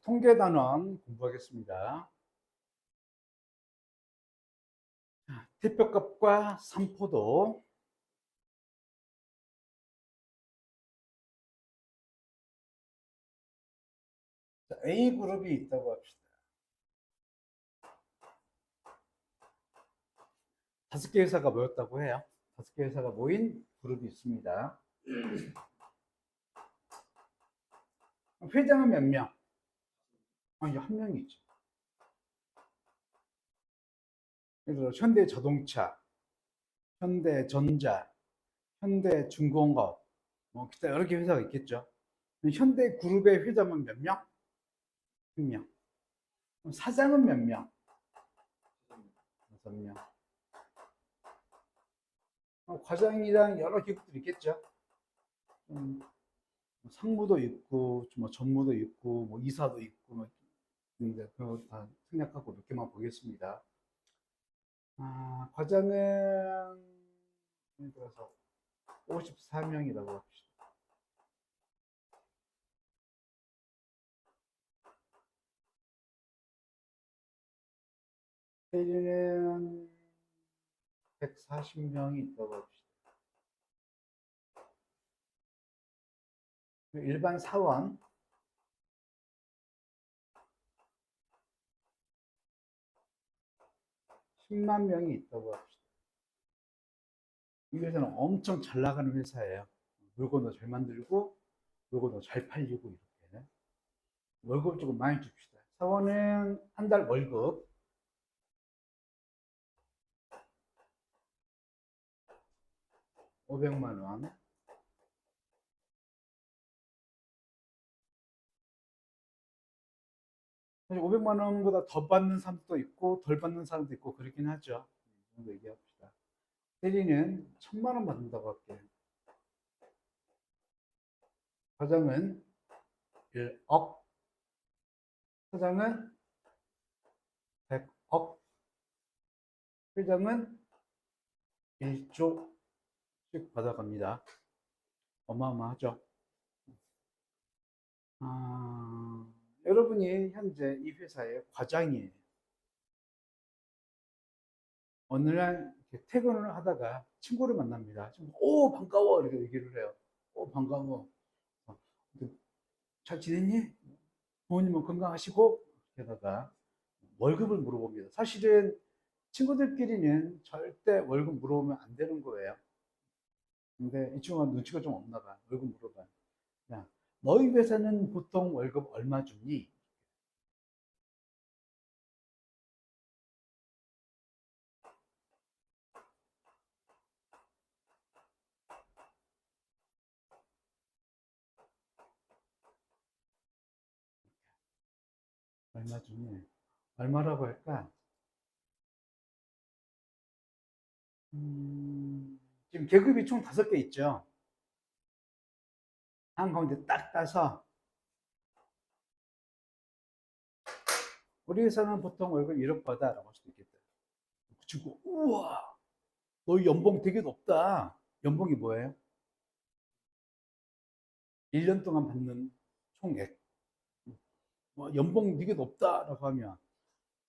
통계 단원 공부하겠습니다. 대표값과 산포도. A그룹이 있다고 합시다. 5개 회사가 모였다고 해요. 5개 회사가 모인 그룹이 있습니다. 회장은 몇 명? 아니, 한 명이 있죠. 예를 들어 현대자동차, 현대전자, 현대중공업, 뭐 기타 여러 개 회사가 있겠죠. 현대그룹의 회장은 몇 명? 한 명. 그럼 사장은 몇 명? 5명. 과장이랑 여러 기업들이 있겠죠. 상무도 있고, 뭐 전무도 있고, 뭐 이사도 있고, 뭐 있는데 그거 다 생략하고 몇 개만 보겠습니다. 과장은 예를 들어서 54명이라고 합시다. 대리는 140명이 있다고 합시다. 일반 사원 10만 명이 있다고 합시다. 이 회사는 엄청 잘 나가는 회사예요. 물건도 잘 만들고, 물건도 잘 팔리고, 이렇게. 월급 조금 많이 줍시다. 사원은 한 달 월급 500만 원. 사실 500만 원보다 더 받는 사람도 있고, 덜 받는 사람도 있고, 그렇긴 하죠. 이 정도 얘기합시다. 대리는 1000만 원 받는다고 할게요. 과장은 1억, 사장은 100억, 회장은 1조씩 받아갑니다. 어마어마하죠. 여러분이 현재 이 회사의 과장이에요. 어느 날 퇴근을 하다가 친구를 만납니다. 오, 반가워! 이렇게 얘기를 해요. 오, 반가워. 어, 잘 지냈니? 부모님은 건강하시고? 게다가 월급을 물어봅니다. 사실은 친구들끼리는 절대 월급 물어보면 안 되는 거예요. 근데 이 친구가 눈치가 좀 없나 봐. 월급 물어봐. 야, 너희 회사는 보통 월급 얼마 주니? 얼마 주니? 얼마라고 할까? 지금 계급이 총 5개 있죠. 한가운데 딱 따서 우리 회사는 보통 월급 1억 받아라고 할 수도 있겠다. 그치고 우와, 너 연봉 되게 높다. 연봉이 뭐예요? 1년 동안 받는 총액. 연봉 되게 높다라고 하면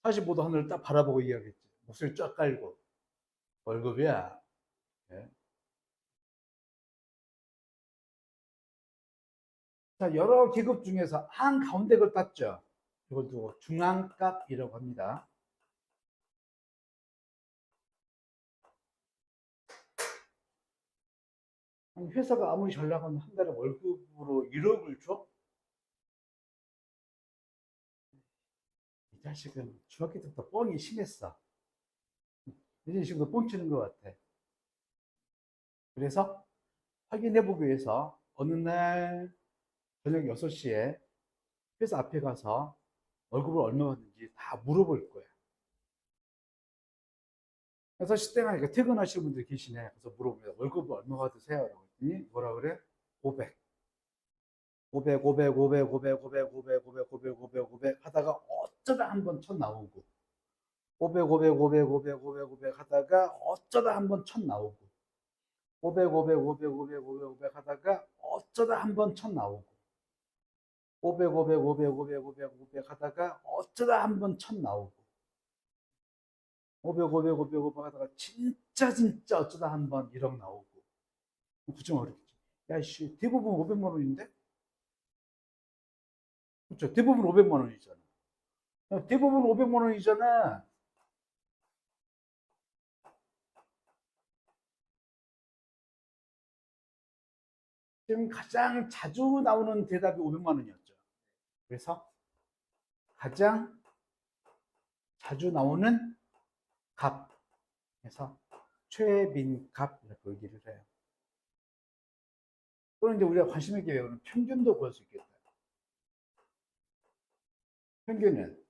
45도 하늘을 딱 바라보고 이야기했지. 목소리 쫙 깔고 월급이야. 예. 자, 여러 계급 중에서 한 가운데 걸 땄죠. 이걸 두고 중앙값이라고 합니다. 회사가 아무리 잘 나가면 한 달에 월급으로 1억을 줘? 이 자식은 중학교 때부터 뻥이 심했어. 이런 식으로 뻥치는 것 같아. 그래서 확인해보기 위해서 어느 날 저녁 6시에 회사 앞에 가서 월급을 얼마 받는지 다 물어볼 거야. 그래서 시땡하니까 퇴근하시는 분들이 계시네. 그래서 물어봅니다. 월급을 얼마 받으세요? 라고 했더니 뭐라 그래? 500. 500, 500, 500, 500, 500, 500, 500, 500, 500, 500 하다가 어쩌다 한번 천 나오고 500, 500, 500, 500, 500, 500 하다가 어쩌다 한번 천 나오고 500, 500, 500, 500, 500, 500 하다가 어쩌다 한번 천 나오고 500, 500, 500, 500, 500, 500 하다가 어쩌다 한 번 1000 나오고 500, 500, 500, 500 하다가 진짜 어쩌다 한 번 1억 나오고 그좀 어렵겠지. 야, 씨, 대부분 500만 원인데? 그렇죠. 대부분 500만 원이잖아. 대부분 500만 원이잖아. 지금 가장 자주 나오는 대답이 500만 원이었죠. 그래서 가장 자주 나오는 값. 그래서 최빈값 이렇게 얘기를 해요. 또는 이제 우리가 관심 있게 배우는 평균도 구할 수 있겠다. 평균은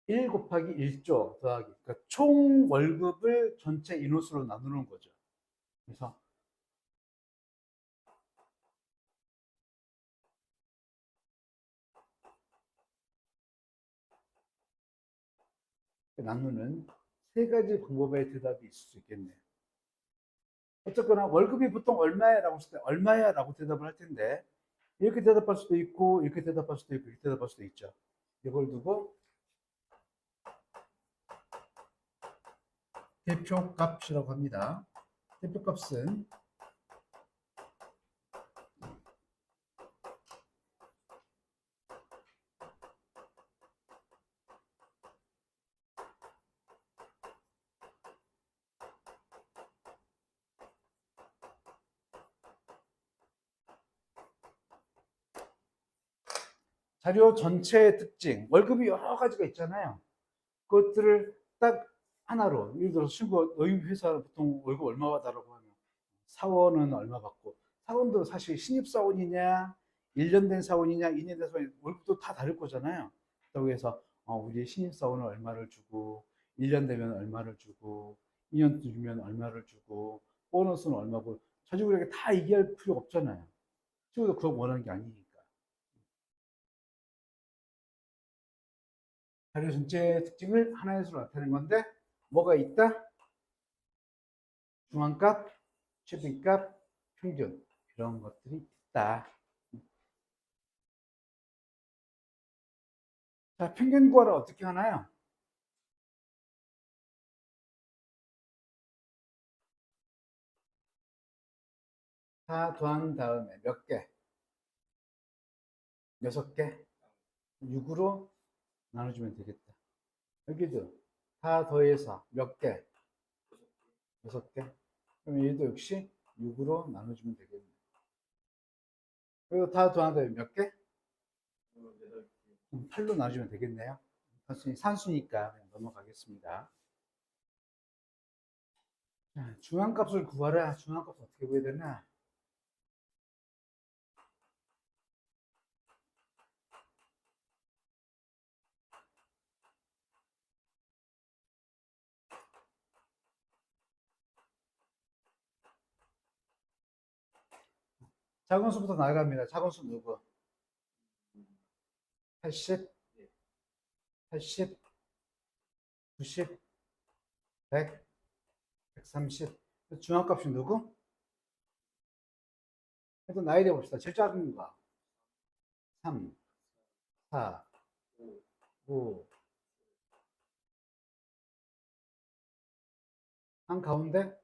1 곱하기 1조 더하기 그러니까 총 월급을 전체 인원수로 나누는 거죠. 그래서 나누는 세 가지 방법의 대답이 있을 수 있겠네요. 어쨌거나 월급이 보통 얼마야? 라고 했을 때 얼마야? 라고 대답을 할 텐데 이렇게 대답할 수도 있고 이렇게 대답할 수도 있고 이렇게 대답할 수도 있죠. 이걸 두고 대표값이라고 합니다. 대표값은 자료 전체의 특징, 월급이 여러 가지가 있잖아요. 그것들을 딱 하나로, 예를 들어서 친구가 너희 회사 보통 월급 얼마 받아라고 하면 사원은 얼마 받고, 사원도 사실 신입사원이냐, 1년 된 사원이냐, 2년 된 사원이냐, 월급도 다 다를 거잖아요. 그렇다고 해서 우리 신입사원은 얼마를 주고, 1년 되면 얼마를 주고, 2년 주면 얼마를 주고, 보너스는 얼마고, 자주구에게 다 얘기할 필요 없잖아요. 친구도 그거 원하는 게 아니니까. 자료 전체의 특징을 하나의 수로 나타내는 건데 뭐가 있다? 중앙값, 최빈값, 평균 이런 것들이 있다. 자, 평균 구하를 어떻게 하나요? 다 더한 다음에 몇 개? 6개? 6으로 나눠주면 되겠다. 여기도 다 더해서 몇 개? 6개? 그럼 얘도 역시 6으로 나눠주면 되겠네. 그리고 다 더한 다음에 몇 개? 8로 나눠주면 되겠네요. 단순히 산수니까 그냥 넘어가겠습니다. 자, 중앙값을 구하라. 중앙값 어떻게 구해야 되나? 작은 수부터 나갑니다. 작은 수 누구? 80, 80, 90, 100, 130. 중앙값이 누구? 일단 나이 대봅시다. 제일 작은 거. 3, 4, 5. 한 가운데?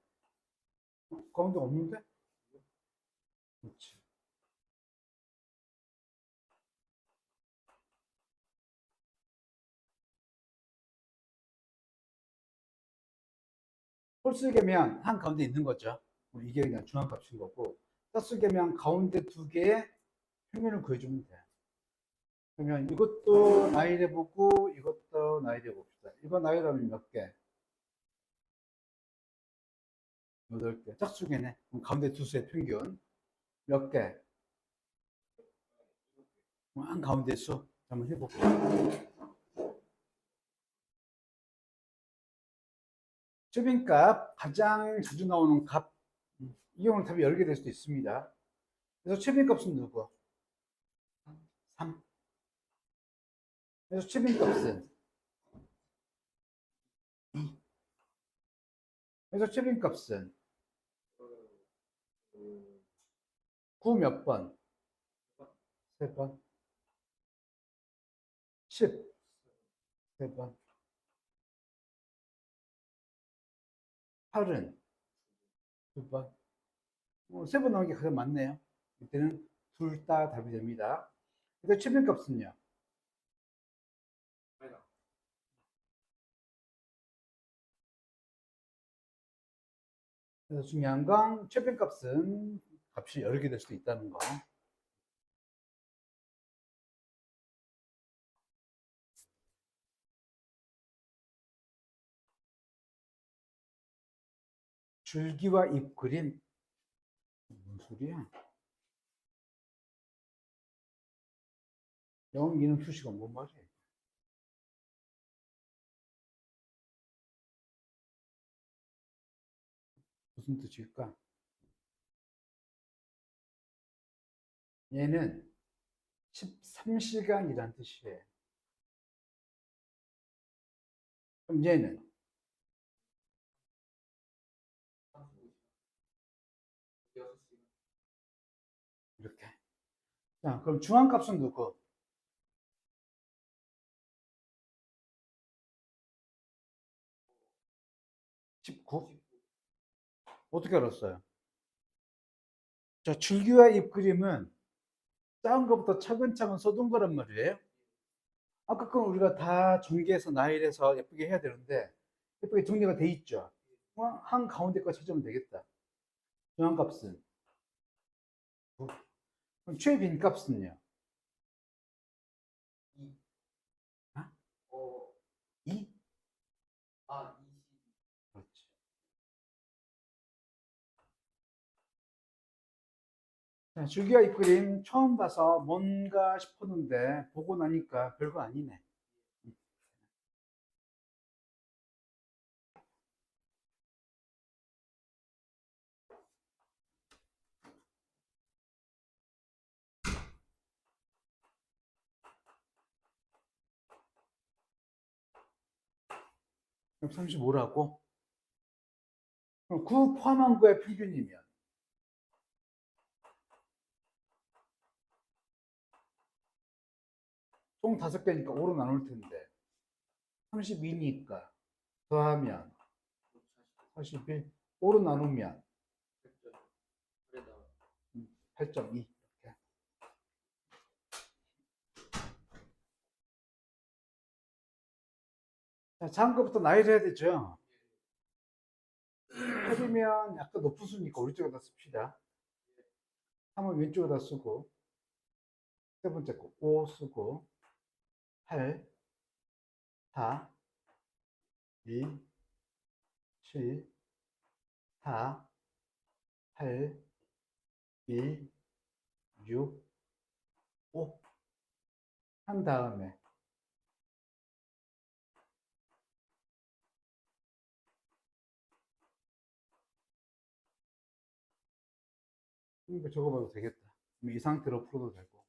가운데 없는데? 그렇지. 홀수계면 한 가운데 있는 거죠. 이게 그냥 중앙값인 거고. 짝수계면 가운데 두 개의 평균을 구해주면 돼. 그러면 이것도 나이 대보고 이것도 나이 대봅시다. 이거 나이 대보면 몇 개? 8개. 짝수계네. 그럼 가운데 두 수의 평균. 몇 개? 한 가운데 수. 한번 해볼게요. 최빈값, 가장 자주 나오는 값. 이 경우는 답이 여러 개 될 수도 있습니다. 그래서 최빈값은 누구? 3. 그래서 최빈값은 2. 그래서 최빈값은 9 몇 번? 3번. 10, 3번. 8은 2번. 3번 나온 게 가장 많네요. 이때는 둘 다 답이 됩니다. 그래서 최빈값은요. 그래서 중요한 건 최빈값은 값이 여러 개 될 수도 있다는 거. 줄기와 잎 그림. 뭔 소리야? 0, 2는 수식은 뭔 말이에요? 무슨 뜻일까? 얘는 13시간이란 뜻이에요. 그럼 얘는 이렇게. 자, 그럼 중앙값은 누구? 19? 어떻게 알았어요? 자, 줄기와 잎 그림은 작은 것부터 차근차근 써둔 거란 말이에요. 아까 건 우리가 다 전개해서 나열해서 예쁘게 해야 되는데 예쁘게 정리가 돼 있죠. 한 가운데 거 찾으면 되겠다. 중앙값은 9. 그럼 최빈값은요? 2? 그렇지. 자, 줄기와 잎 그림 처음 봐서 뭔가 싶었는데 보고 나니까 별거 아니네. 그럼 35라고? 그럼 9 포함한 거의 평균이면 총 5개니까 5로 나눌 텐데 32니까 더하면 41, 5로 나누면 8.2. 자, 작은 것부터 나열해야 되죠. 8이면 약간 높은 수니까 오른쪽에다 씁시다. 3은 왼쪽에다 쓰고, 세 번째 거 5 쓰고, 8, 4, 2, 7, 4, 8, 1, 6, 5. 한 다음에 이거 적어봐도 되겠다. 이 상태로 풀어도 되고.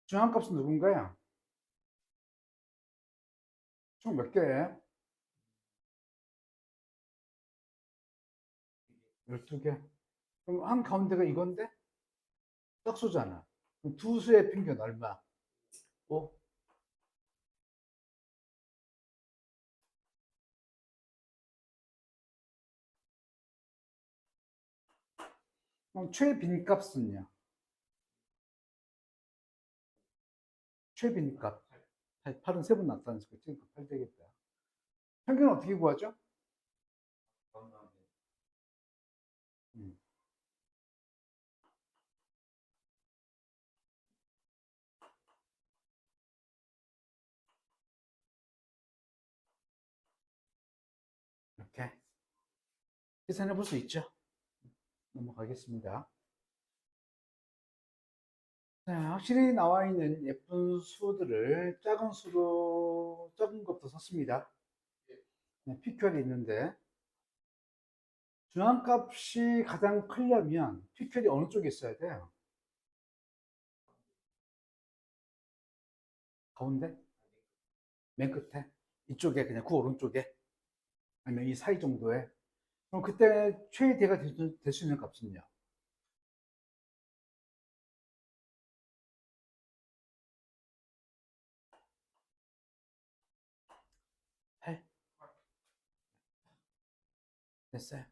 중앙값은 누군가요? 총 몇 개예요? 12개. 그럼 한 가운데가 이건데? 짝수잖아. 그럼 두 수의 평균 얼마? 5. 그럼 최빈값은요? 최빈값. 8은 세 번 나타났으니까 지금 8 되겠다. 평균은 어떻게 구하죠? 음, 이렇게 계산해 볼 수 있죠? 넘어가겠습니다. 자, 확실히 나와 있는 예쁜 수들을 작은 수로 적은 것도 썼습니다. 네, 피큐얼이 있는데 중앙값이 가장 크려면 피큐얼이 어느 쪽에 있어야 돼요? 가운데? 맨 끝에? 이쪽에 그냥 그 오른쪽에? 아니면 이 사이 정도에? 그럼 그때 최대가 될 수 있는 값은요? 됐어요.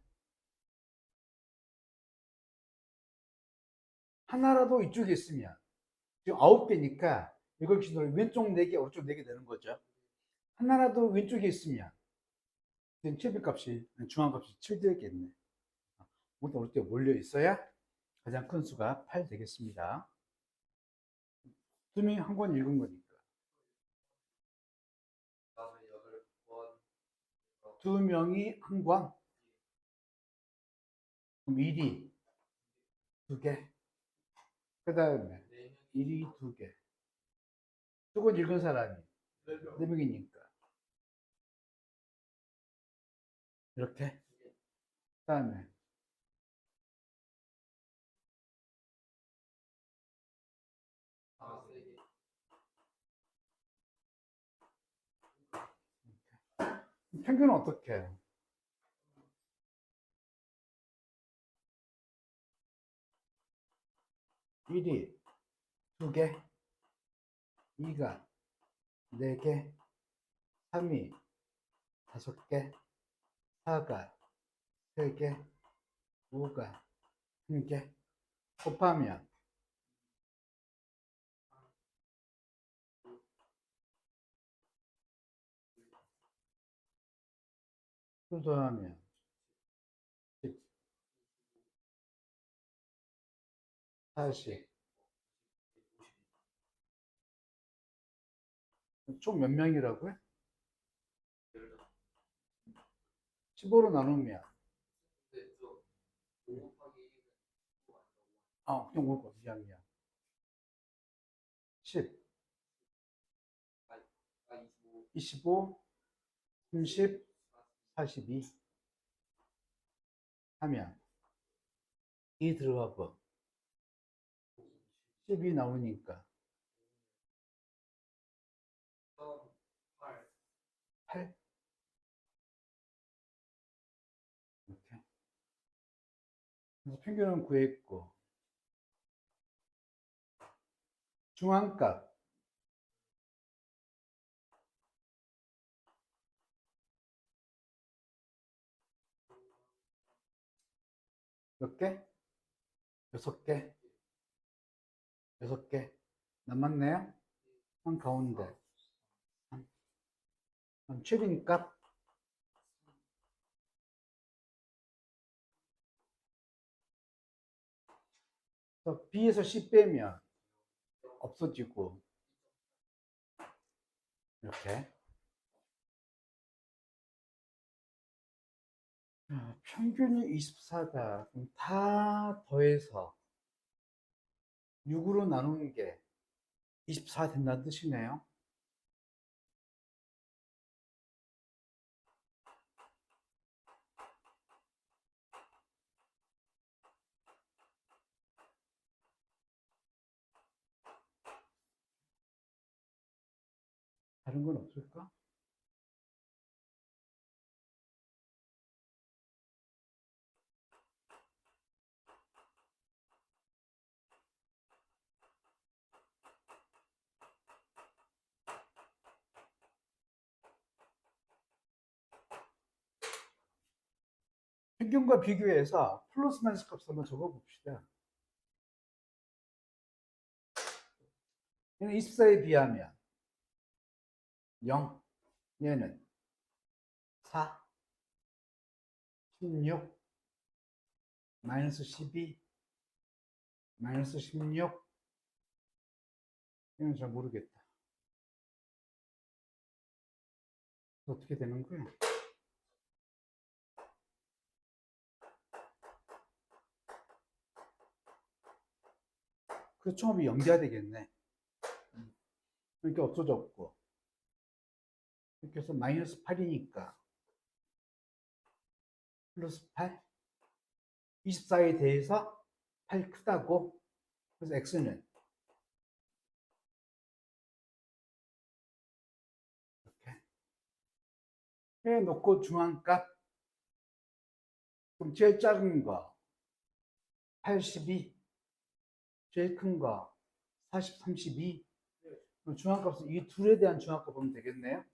하나라도 이쪽에 있으면 지금 9개니까 이걸 기준으로 왼쪽 4개, 오른쪽 4개 되는 거죠. 하나라도 왼쪽에 있으면 최빈값이 중앙값이 7 되겠네. 모두 오른쪽에 몰려 있어야 가장 큰 수가 8 되겠습니다. 두 명이 한 권 읽은 거니까. 두 명이 한 권. 그럼 1이 2개. 그 다음에 1이 2개. 두 권 읽은 사람이 4명이니까. 이렇게. 그 다음에 평균은 어떻게 해요? 일이 2개, 2가 4개, 3이 5개, 4가 3개, 5가 1개 곱하면 순서하면 10, 40. 총 몇 명이라고요? 15로 나누면 그냥 올 거, 미안. 10, 25, 30, 42 하면 2 들어가고 10이 나오니까 8 이렇게. 그래서 평균은 구했고 중앙값 몇 개? 6개. 6개. 남았네요? 한 가운데. 최빈값 B에서 C 빼면 없어지고 이렇게 평균이 24다. 그럼 다 더해서 6으로 나누는 게 24 된다는 뜻이네요. 다른 건 없을까? 평균과 비교해서 플러스 마이너스 값을 한번 적어 봅시다. 얘는 24에 비하면 0, 얘는 4, 16, 마이너스 12, 마이너스 16. 이건 잘 모르겠다. 어떻게 되는 거야? 그 총합이 연계가 되겠네. 그러니까 없어졌고. 이렇게 해서 마이너스 8이니까 플러스 8. 24에 대해서 8 크다고. 그래서 x는 이렇게 해놓고 중앙값. 그럼 제일 작은 거 82, 제일 큰 거 40, 32. 그럼 중앙값은 이 둘에 대한 중앙값 보면 되겠네요.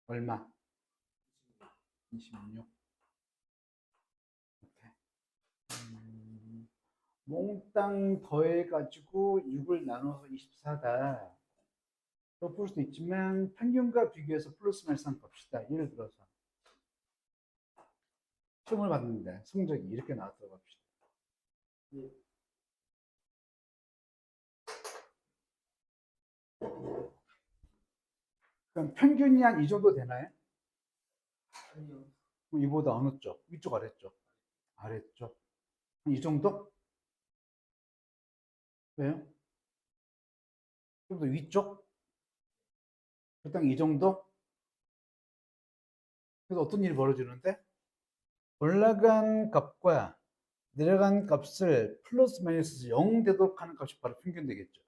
얼마? 26. 몽땅 더해가지고 6을 나눠서 24다. 또 볼 수도 있지만 평균과 비교해서 플러스 마이너스 한 봅시다. 예를 들어서 시험을 봤는데 성적이 이렇게 나왔다고 합시다. 그럼 평균이 한 이 정도 되나요? 아니요. 그럼 이보다 어느 쪽? 위쪽 아래쪽? 아래쪽. 이 정도? 왜요? 좀 더 위쪽? 일단 이 정도? 그래서 어떤 일이 벌어지는데? 올라간 값과 내려간 값을 플러스 마이너스 0 되도록 하는 값이 바로 평균 되겠죠.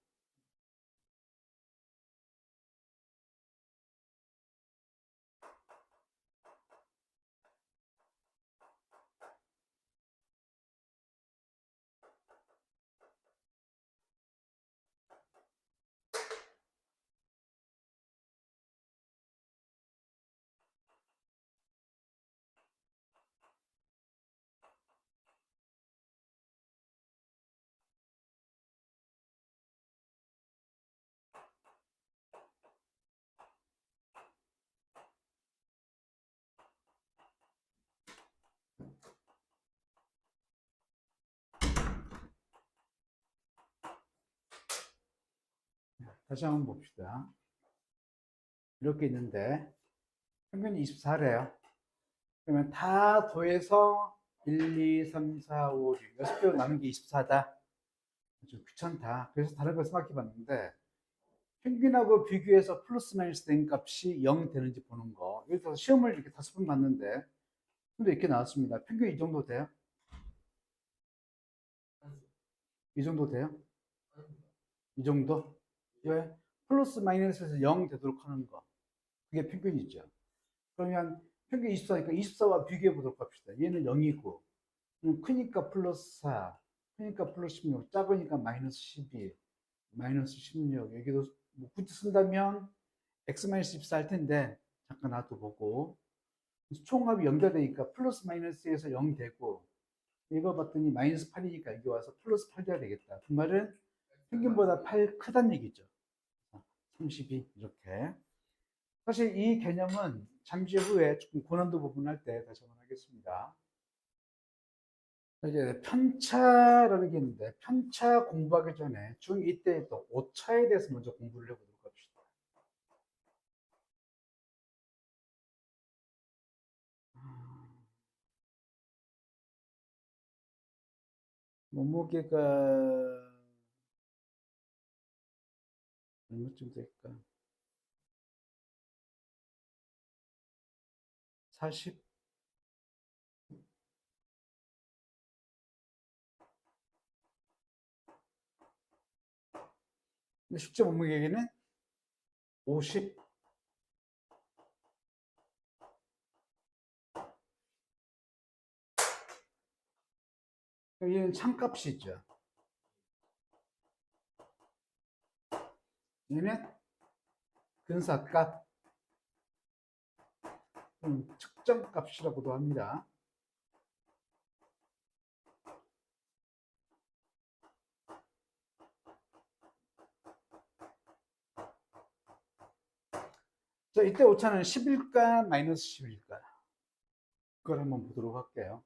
다시 한번 봅시다. 이렇게 있는데 평균이 24래요. 그러면 다 더해서 1, 2, 3, 4, 5, 6, 6개로 나눈 게 24다. 좀 귀찮다. 그래서 다른 걸 생각해 봤는데 평균하고 비교해서 플러스 마이너스 된 값이 0 되는지 보는 거. 예를 들어서 시험을 이렇게 5번 봤는데 근데 이렇게 나왔습니다. 평균 이 정도 돼요? 이 정도 돼요? 이 정도? 왜? 플러스 마이너스에서 0 되도록 하는 거. 그게 평균이죠. 그러면 평균 24니까 24와 비교해 보도록 합시다. 얘는 0이고, 크니까 플러스 4, 크니까 플러스 16, 작으니까 마이너스 12, 마이너스 16. 여기도 뭐 굳이 쓴다면 x-14 할 텐데, 잠깐 놔둬보고. 총합이 연결되니까 플러스 마이너스에서 0 되고, 이거 봤더니 마이너스 8이니까 여기 와서 플러스 8 돼야 되겠다. 그 말은 평균보다 8 크다는 얘기죠. 32 이렇게. 사실 이 개념은 잠시 후에 조금 고난도 부분 할 때 다시 한번 하겠습니다. 이제 편차라는 게 있는데 편차 공부하기 전에 중2 때 또 오차에 대해서 먼저 공부를 해보도록 합시다. 몸무게가 얼마쯤 될까? 40? 근데 실제 몸무게는 50? 얘는 참값이 있죠. 얘는 근사값, 측정값이라고도 합니다. 자, 이때 오차는 10일까 마이너스 10일까? 그걸 한번 보도록 할게요.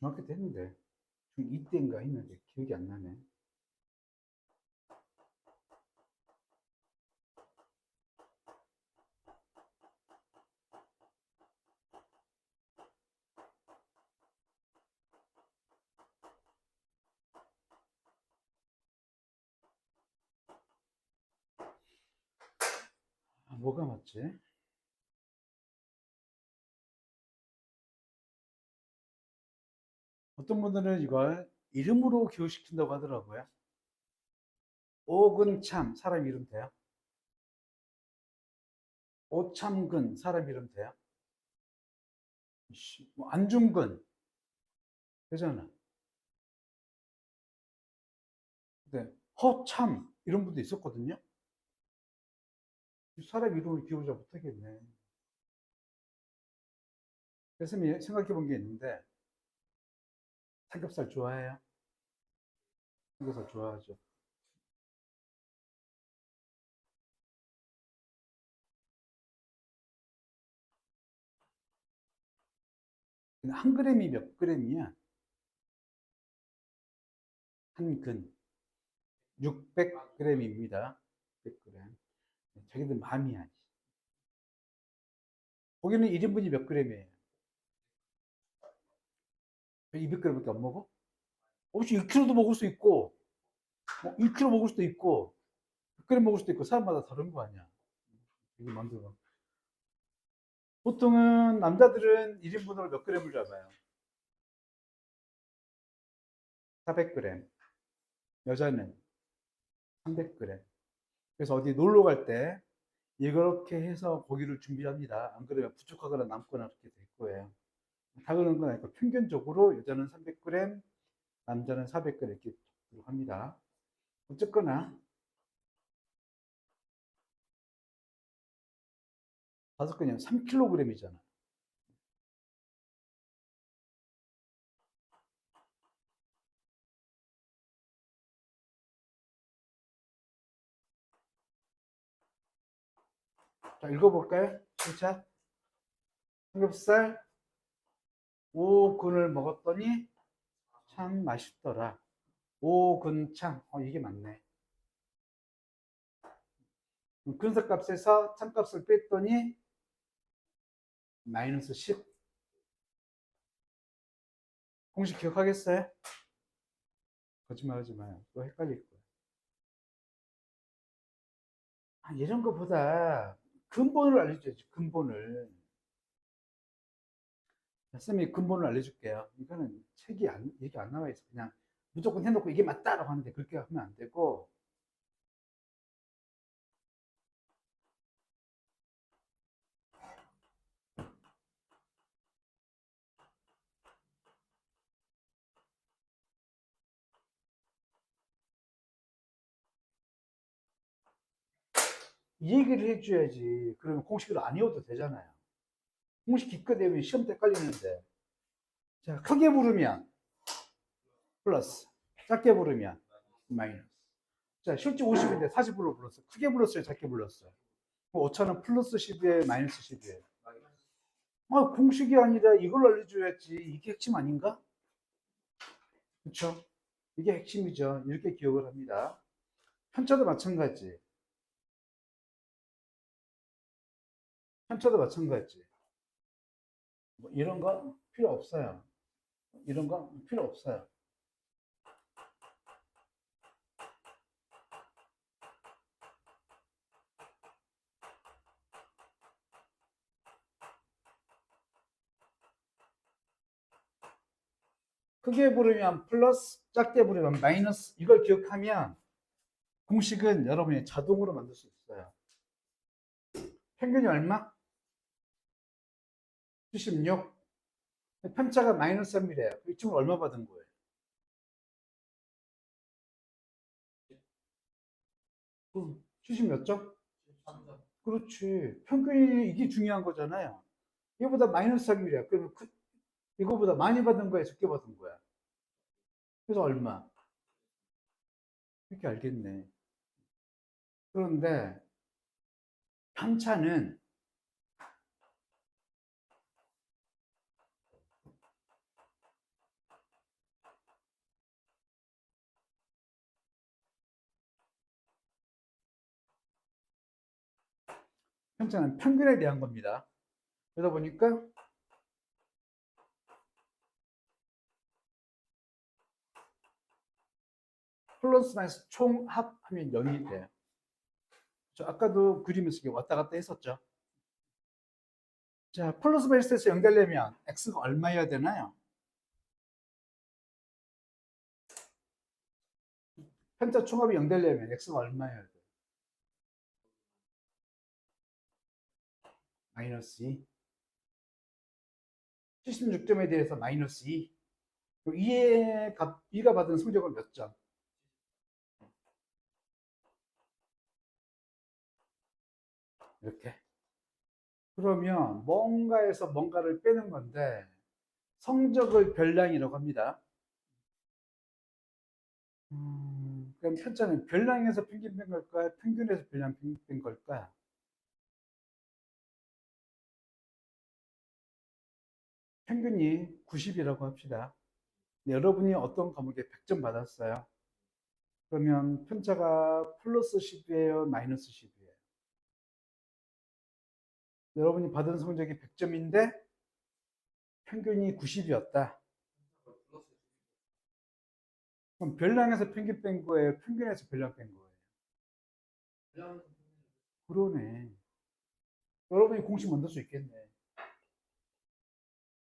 중학교 때 했는데 중2 때인가 했는데 기억이 안 나네. 뭐가 맞지? 어떤 분들은 이걸 이름으로 기억시킨다고 하더라고요. 오근참 사람 이름 돼요? 오참근 사람 이름 돼요? 뭐 안중근 되잖아. 근데 허참 이런 분도 있었거든요. 사람 이름을 기억을 잘 못하겠네. 그래서 생각해 본 게 있는데, 삼겹살 좋아해요? 삼겹살 좋아하죠. 근데 한 그램이 몇 그램이야? 한 근. 600g입니다. 600g. 자기들 마음이야. 고기는 1인분이 몇 g이에요? 200g밖에 안 먹어? 혹시 1kg도 먹을 수 있고, 1kg 먹을 수도 있고, 100g 먹을 수도 있고, 사람마다 다른 거 아니야. 이게 만들어. 보통은 남자들은 1인분으로 몇 g을 잡아요? 400g. 여자는 300g. 그래서 어디 놀러 갈 때 이렇게 해서 고기를 준비합니다. 안 그러면 부족하거나 남거나 그렇게 될 거예요. 다 그런 건 아니고 평균적으로 여자는 300g, 남자는 400g 이렇게 합니다. 어쨌거나 5건이면 3kg이잖아. 자, 읽어볼까요? 진짜 삼겹살 5근을 먹었더니 참 맛있더라. 5근창. 이게 맞네. 근사값에서 참값을 뺐더니 마이너스 10. 공식 기억하겠어요? 거짓말 하지 마요. 또 헷갈릴 거야. 이런 거보다 근본을 알려줘야지, 근본을. 쌤이 근본을 알려줄게요. 이거는 책이 얘기 안 나와 있어. 그냥 무조건 해놓고 이게 맞다라고 하는데 그렇게 하면 안 되고, 이 얘기를 해줘야지. 그러면 공식을 안 외워도 되잖아요. 공식 기껏 외우면 시험 때 깔리는데. 자, 크게 부르면 플러스, 작게 부르면 마이너스. 자, 실제 50인데 40으로 불렀어. 크게 불렀어요, 작게 불렀어요. 5차는 플러스 10이에요, 마이너스 10이에요. 공식이 아니라 이걸 알려줘야지. 이게 핵심 아닌가? 그렇죠? 이게 핵심이죠. 이렇게 기억을 합니다. 편차도 마찬가지. 편차도 마찬가지. 뭐 이런 거 필요 없어요. 이런 거 필요 없어요. 크게 부르면 플러스, 작게 부르면 마이너스. 이걸 기억하면 공식은 여러분이 자동으로 만들 수 있어요. 평균이 얼마? 76. 편차가 마이너스 3이래요. 이 친구 얼마 받은 거예요? 70 몇 점? 그렇지. 평균이 이게 중요한 거잖아요. 이거보다 마이너스 3이래요. 그러면 이거보다 많이 받은 거야, 적게 받은 거야? 그래서 얼마? 이렇게 알겠네. 그런데 편차는 평균에 대한 겁니다. 그러다 보니까 플러스 마이너스 총합하면 0이 돼요. 아까도 그리면서 왔다 갔다 했었죠. 자, 플러스 마이너스에서 연결되면 x가 얼마여야 되나요? 편차 총합이 연결되면 x가 얼마여야 돼요? 마이너스 2. 76점에 대해서 마이너스 2. 2가 받은 성적은 몇 점? 이렇게. 그러면 뭔가에서 뭔가를 빼는 건데 성적을 별량이라고 합니다. 그럼 편차는 별량에서 평균 뺀 걸까? 평균에서 별량 뺀 걸까? 평균이 90이라고 합시다. 여러분이 어떤 과목에 100점 받았어요. 그러면 편차가 플러스 10이에요? 마이너스 10이에요? 여러분이 받은 성적이 100점인데 평균이 90이었다. 그럼 별량에서 평균 뺀 거예요? 평균에서 별량 뺀 거예요? 그러네. 여러분이 공식 만들 수 있겠네.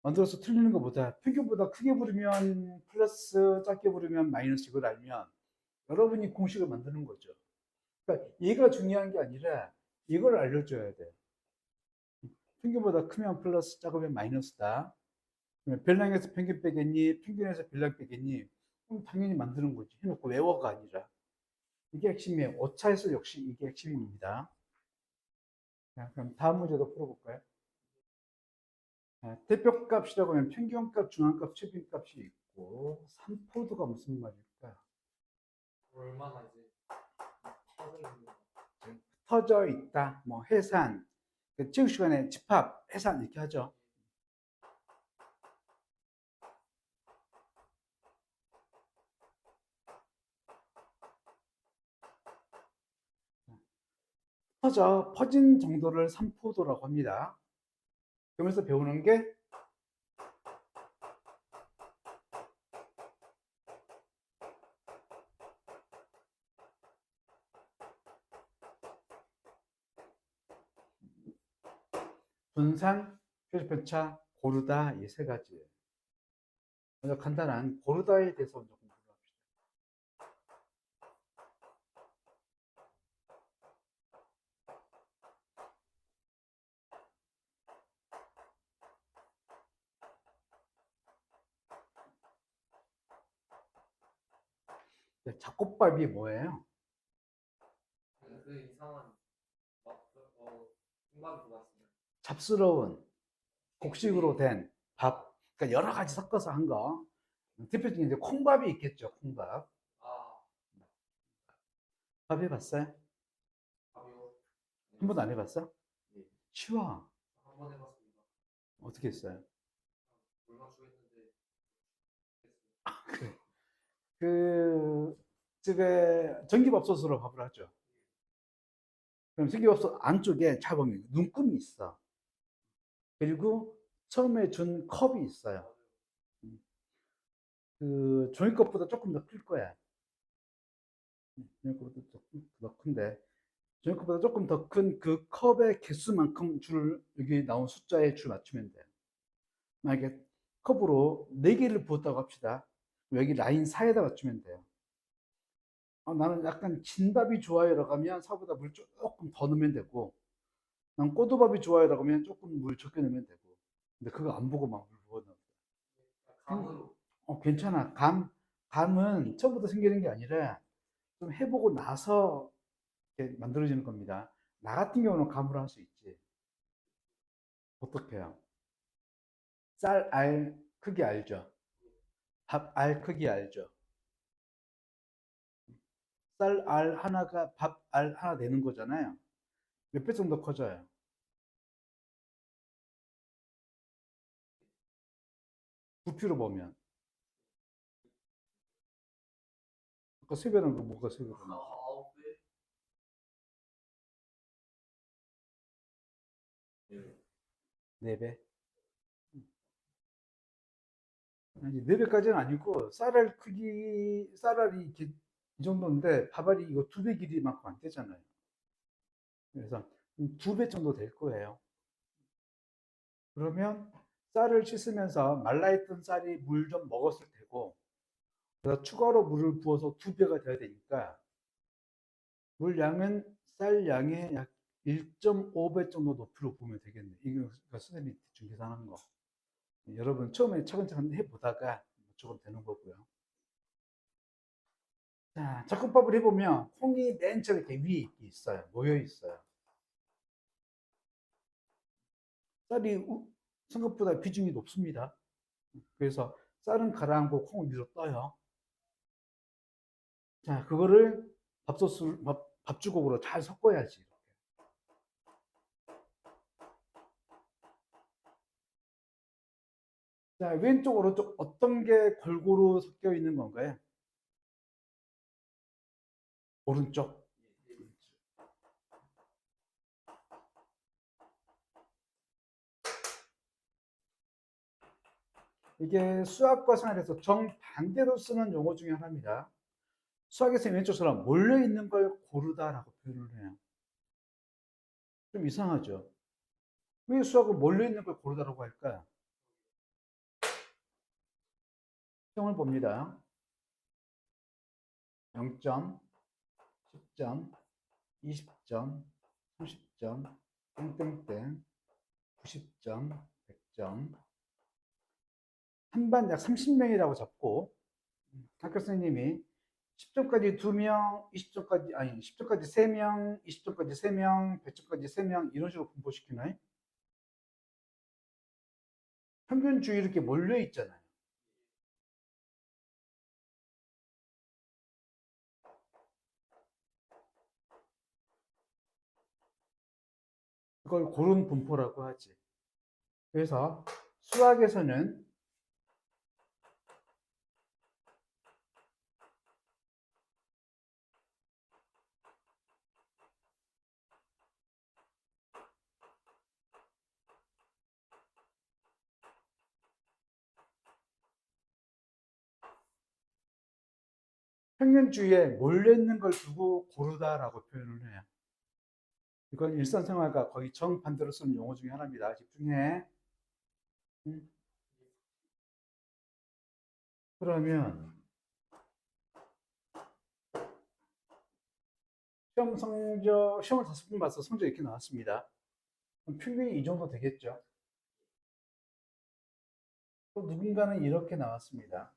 만들어서 틀리는 것보다 평균보다 크게 부르면 플러스, 작게 부르면 마이너스 이걸 알면 여러분이 공식을 만드는 거죠. 그러니까 얘가 중요한 게 아니라 이걸 알려줘야 돼. 평균보다 크면 플러스, 작으면 마이너스다. 그러면 별량에서 평균 빼겠니? 평균에서 별량 빼겠니? 그럼 당연히 만드는 거지. 해놓고 외워가 아니라. 이게 핵심이에요. 오차에서 역시 이게 핵심입니다. 자, 그럼 다음 문제도 풀어볼까요? 대표값이라고 하면 평균값, 중앙값, 최빈값이 있고 3포드가 무슨 말일까? 얼마나 이제 터져 있는 흩어져 있다, 뭐 해산, 그 체육 시간에 집합, 해산 이렇게 하죠. 퍼진 정도를 3포도라고 합니다. 그러면서 배우는 게 분산, 표시편차, 고르다 이 세 가지예요. 먼저 간단한 고르다에 대해서 먼저 공부를 합시다. 잡곡밥이 뭐예요? 그 이상한 생각이 들어왔습니다. 잡스러운 곡식으로 된 밥, 그러니까 여러 가지 섞어서 한 거. 대표적인 이제 콩밥이 있겠죠, 콩밥. 아, 밥 해봤어요? 밥이요? 한 번도 안 해봤어? 네. 쉬워. 한번 해봤습니다. 어떻게 했어요? 물 맞추겠는데 그래. 그 집에 전기밥솥으로 밥을 하죠. 그럼 전기밥솥 안쪽에 잘 보면 눈금이 있어. 그리고 처음에 준 컵이 있어요. 그 종이컵보다 조금 더 클 거야. 종이컵보다 조금 더 큰데 종이컵보다 조금 더 큰 그 컵의 개수만큼 줄 여기 나온 숫자에 줄 맞추면 돼요. 만약에 컵으로 4개를 부었다고 합시다. 여기 라인 4에다 맞추면 돼요. 나는 약간 진밥이 좋아요라고 하면 4보다 물 조금 더 넣으면 되고 난 꼬두밥이 좋아요라고 하면 조금 물 적게 넣으면 되고 근데 그거 안 보고 막 물 부어 넣어. 감으로 괜찮아. 감은 처음부터 생기는 게 아니라 좀 해보고 나서 이렇게 만들어지는 겁니다. 나 같은 경우는 감으로 할 수 있지. 어떻게 해요? 쌀 알 크기 알죠? 밥 알 크기 알죠? 쌀 알 하나가 밥 알 하나 되는 거잖아요. 몇 배 정도 커져요? 부피로 보면. 아까 세 배는 뭐가 세 배로 나? 9배? 네 배? 아니, 네 배까지는 아니고 쌀알 크기 쌀알이 이렇게 이 정도인데 밥알이 이거 2배 길이만큼 안 되잖아요. 그래서 2배 정도 될 거예요. 그러면 쌀을 씻으면서 말라있던 쌀이 물 좀 먹었을 테고 그래서 추가로 물을 부어서 2배가 돼야 되니까 물 양은 쌀 양의 약 1.5배 정도 높이로 보면 되겠네. 이거 선생님이 대충 계산한 거. 여러분 처음에 차근차근 해보다가 조금 되는 거고요. 자, 접근법을 해보면 콩이 맨 처음에 이렇게 위에 있어요. 모여 있어요. 쌀이 생각보다 비중이 높습니다. 그래서 쌀은 가라앉고 콩은 위로 떠요. 자, 그거를 밥주걱으로 잘 섞어야지. 자, 왼쪽, 오른쪽 어떤 게 골고루 섞여 있는 건가요? 오른쪽. 이게 수학과 생활에서 정반대로 쓰는 용어 중에 하나입니다. 수학에서 왼쪽처럼 몰려있는 걸 고르다라고 표현을 해요. 좀 이상하죠? 왜 수학을 몰려있는 걸 고르다라고 할까요? 시험을 봅니다. 0점, 10점, 20점, 30점, 땡땡땡, 90점, 100점. 한 반 약 30명이라고 잡고 학교 선생님이 10점까지 2명, 20점까지 아니 10점까지 3명, 20점까지 3명, 100점까지 3명 이런 식으로 분포시키나요? 평균주의 이렇게 몰려 있잖아요. 그걸 고른 분포라고 하지. 그래서 수학에서는 평균주의에 몰려있는 걸 두고 고르다라고 표현을 해요. 이건 일상생활과 거의 정반대로 쓰는 용어 중에 하나입니다. 집중해. 그러면 시험을 5번 봐서 성적 이렇게 나왔습니다. 그럼 평균이 이 정도 되겠죠. 또 누군가는 이렇게 나왔습니다.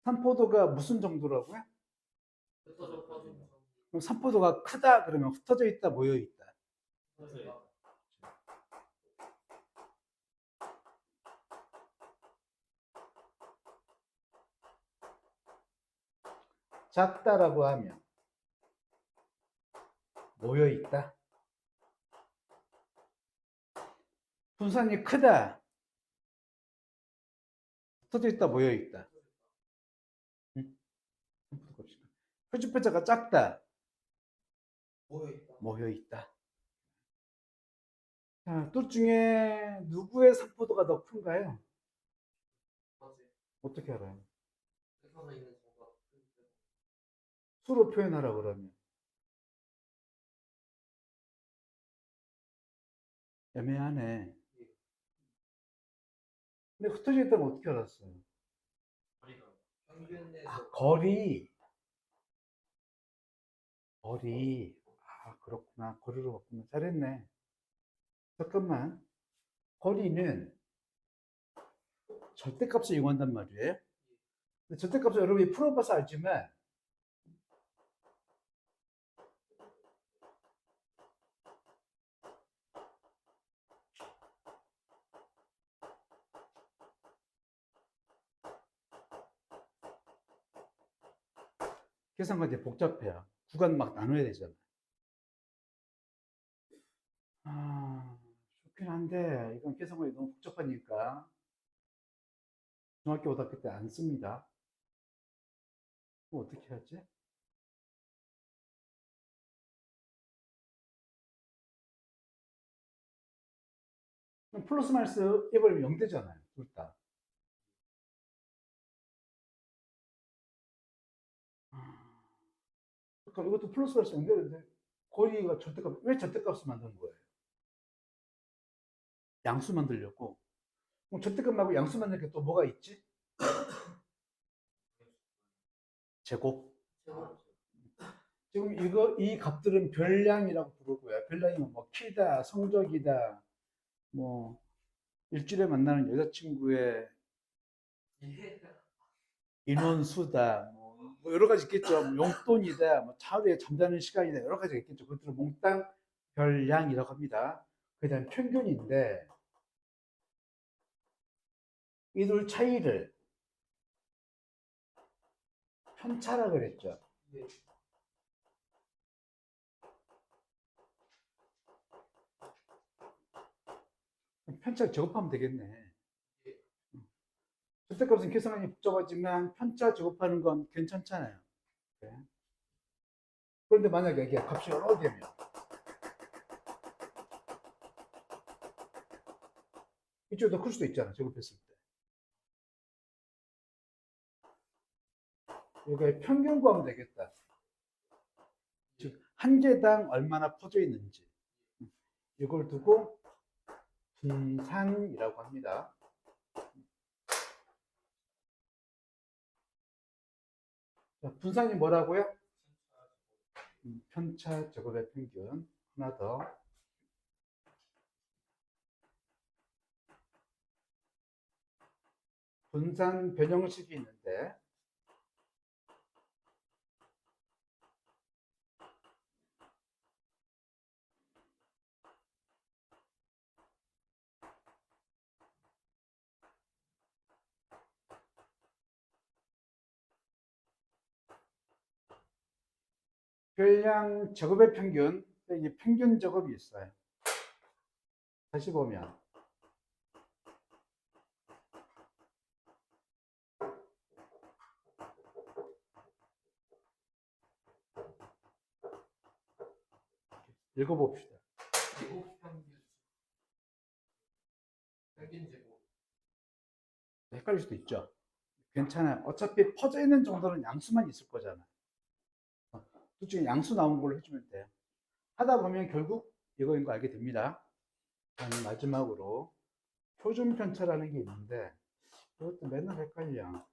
산포도가 무슨 정도라고요? 흩어져 퍼진 그럼 산포도가 크다 그러면 흩어져 있다, 모여 있다. 흩어져 작다라고 하면 모여 있다. 분산이 크다, 흩어져 있다, 모여 있다. 표준표자가 작다, 모여있다. 모여 있다. 자, 둘 중에 누구의 산포도가 더 큰가요? 번째, 어떻게 알아요? 흩어져 있는 정보가 수로 표현하라 그러면 애매하네. 근데 흩어져 있다면 어떻게 알았어요? 거리가 평균 내에서 거리. 그렇구나. 거리로 바꾸면 잘했네. 잠깐만. 거리는 절대값을 이용한단 말이에요. 근데 절대값을 여러분이 풀어봐서 알지만 계산과 이제 복잡해요. 구간 막 나눠야 되잖아. 좋긴 한데 이건 계산관이 너무 복잡하니까 중학교, 고등학교 때 안 씁니다. 그럼 어떻게 하지? 그럼 플러스 마이너스 해버리면 0 되잖아요. 둘 다. 그러니까 이것도 플러스 마이너스 0 되는데 거리가 절대값, 왜 절대값을 만드는 거예요? 양수 만들려고. 그럼 절대값 말고 양수 만들 게 또 뭐가 있지? 제곱. 제곱 지금 이 값들은 별량이라고 부르고요. 별량이면 뭐 키다, 성적이다, 뭐 일주일에 만나는 여자친구의 예. 인원수다, 뭐 뭐 여러 가지 있겠죠. 뭐 용돈이다, 뭐 하루에 잠자는 시간이다, 여러 가지가 있겠죠. 그것들을 몽땅 별량이라고 합니다. 그에 대한 평균인데 이들 차이를 편차라 그랬죠. 예. 편차를 제곱하면 되겠네. 예. 절대값은 계산하기 복잡하지만 편차 제곱하는 건 괜찮잖아요. 네. 그런데 만약에 이게 값이 여러 개면 이쪽이 더 클 수도 있잖아. 제곱했을 때. 이거의 평균 구하면 되겠다. 즉, 한 개당 얼마나 퍼져 있는지. 이걸 두고 분산이라고 합니다. 자, 분산이 뭐라고요? 편차 제곱의 평균. 하나 더. 분산 변형식이 있는데 별량 제곱의 평균, 여기 평균 제곱이 있어요. 다시 보면 읽어봅시다. 제곱 평균. 평균 제곱. 헷갈릴 수도 있죠. 괜찮아요. 어차피 퍼져 있는 정도는 양수만 있을 거잖아. 둘 중에 양수 나온 걸로 해주면 돼요. 하다 보면 결국 이거인 거 알게 됩니다. 마지막으로 표준 편차라는 게 있는데 이것도 맨날 헷갈려.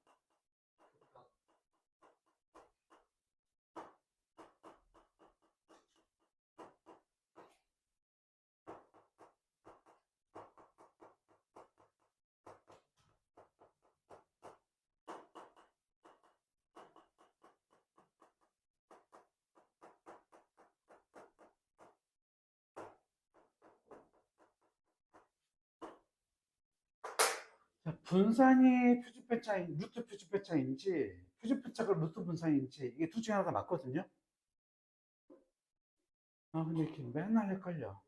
자, 분산이 표준 편차인 루트 표준 편차인지 표준 편차가 루트 분산인지 이게 둘 중에 하나가 맞거든요. 아 근데 이렇게 맨날 헷갈려.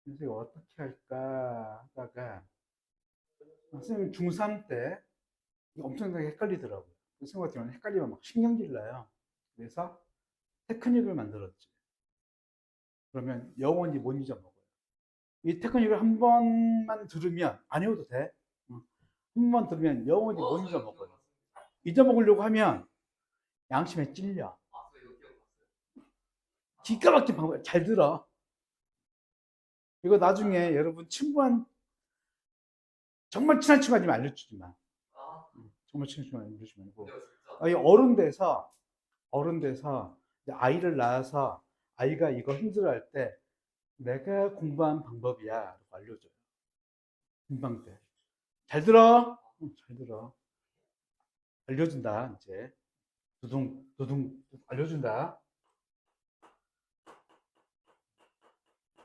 그래서 이거 어떻게 할까 하다가 선생님 중3 때 이거 엄청나게 헷갈리더라고요. 선생님 같은 경우는 헷갈리면 막 신경질 나요. 그래서 테크닉을 만들었지. 그러면 영원히 못 잊어먹어요. 이 테크닉을 한 번만 들으면 안 외워도 돼. 한 번 들으면 영원히 못 저 잊어먹어요. 기억났어요. 잊어먹으려고 하면 양심에 찔려. 아, 저 이거 기억났어요. 기가 막힌 방법. 잘 들어. 이거 나중에 여러분 친구한 정말 친한 친구한테 알려주지 마. 아, 정말 친한 친구한테 알려주지 말고. 근데 진짜. 이 어른 돼서 이제 아이를 낳아서 아이가 이거 힘들어할 때 내가 공부한 방법이야 라고 알려줘요. 금방 때. 잘 들어. 잘 들어. 알려준다 이제. 두둥 알려준다.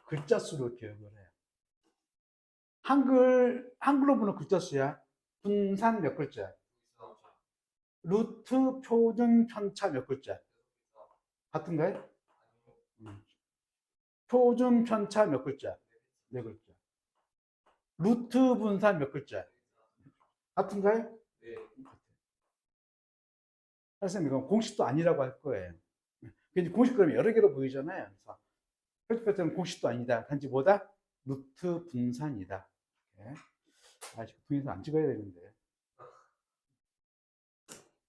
글자 수로 기억을 해요. 한글로 보는 글자 수야. 분산 몇 글자? 루트 표준 편차 몇 글자? 같은가요? 표준 편차 몇 글자? 네 글자. 루트 분산 몇 글자? 같은가요? 네. 선생님 이건 공식도 아니라고 할 거예요. 공식 그러면 여러 개로 보이잖아요. 그래서 표준 편차는 공식도 아니다. 단지 뭐다? 루트 분산이다. 아, 동영상 안 찍어야 되는데.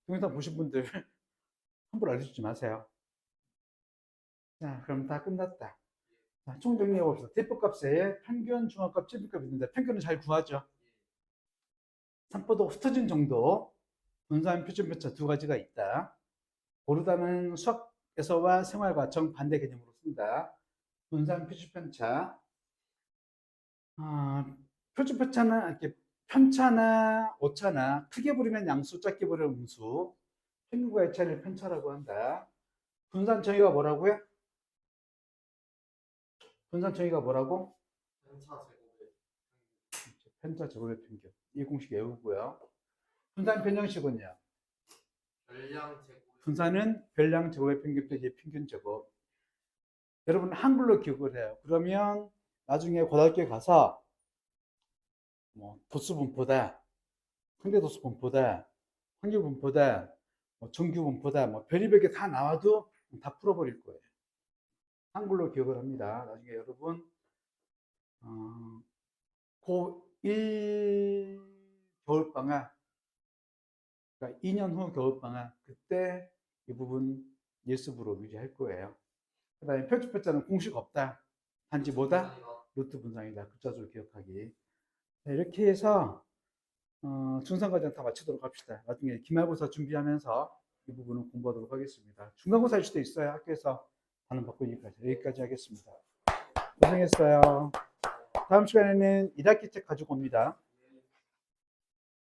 동영상 보신 분들 함부로 알려주지 마세요. 자, 그럼 다 끝났다. 자, 총 정리해 봅시다. 대표값에 평균, 중앙값, 최대값이 있는데 평균은 잘 구하죠. 산보도 흩어진 정도, 분산, 표준 편차 두 가지가 있다. 고르다는 수학에서와 생활과 정반대 개념으로 쓴다. 분산, 표준 편차. 표준 편차는 이렇게 편차나 오차나 크게 부르면 양수, 작게 부르면 음수. 평균과의 차이를 편차라고 한다. 분산 정의가 뭐라고요? 분산 정의가 뭐라고? 편차 제곱의 편차 제곱의 평균. 이 공식 외우고요. 분산 변형식은요. 별량 제곱의 분산은 별량 제곱의 평균 빼기 평균 제곱. 여러분 한글로 기억을 해요. 그러면 나중에 고등학교에 가서 뭐 도수분포다, 상대도수분포다, 환경분포다, 뭐 정규분포다, 뭐 별의별 게 다 나와도 다 풀어버릴 거예요. 한글로 기억을 합니다. 나중에 여러분 고1 겨울방학, 그러니까 2년 후 겨울방학 그때 이 부분 예습으로 유지할 거예요. 그 다음에 표주표자는 공식 없다. 단지 뭐다? 분산이가 루트 분상이다. 글자수를 기억하기. 네, 이렇게 해서 중상과정 다 마치도록 합시다. 나중에 기말고사 준비하면서 이 부분은 공부하도록 하겠습니다. 중간고사일 수도 있어요. 학교에서 반응 받고 여기까지 하겠습니다. 고생했어요. 다음 시간에는 1학기 책 가지고 옵니다.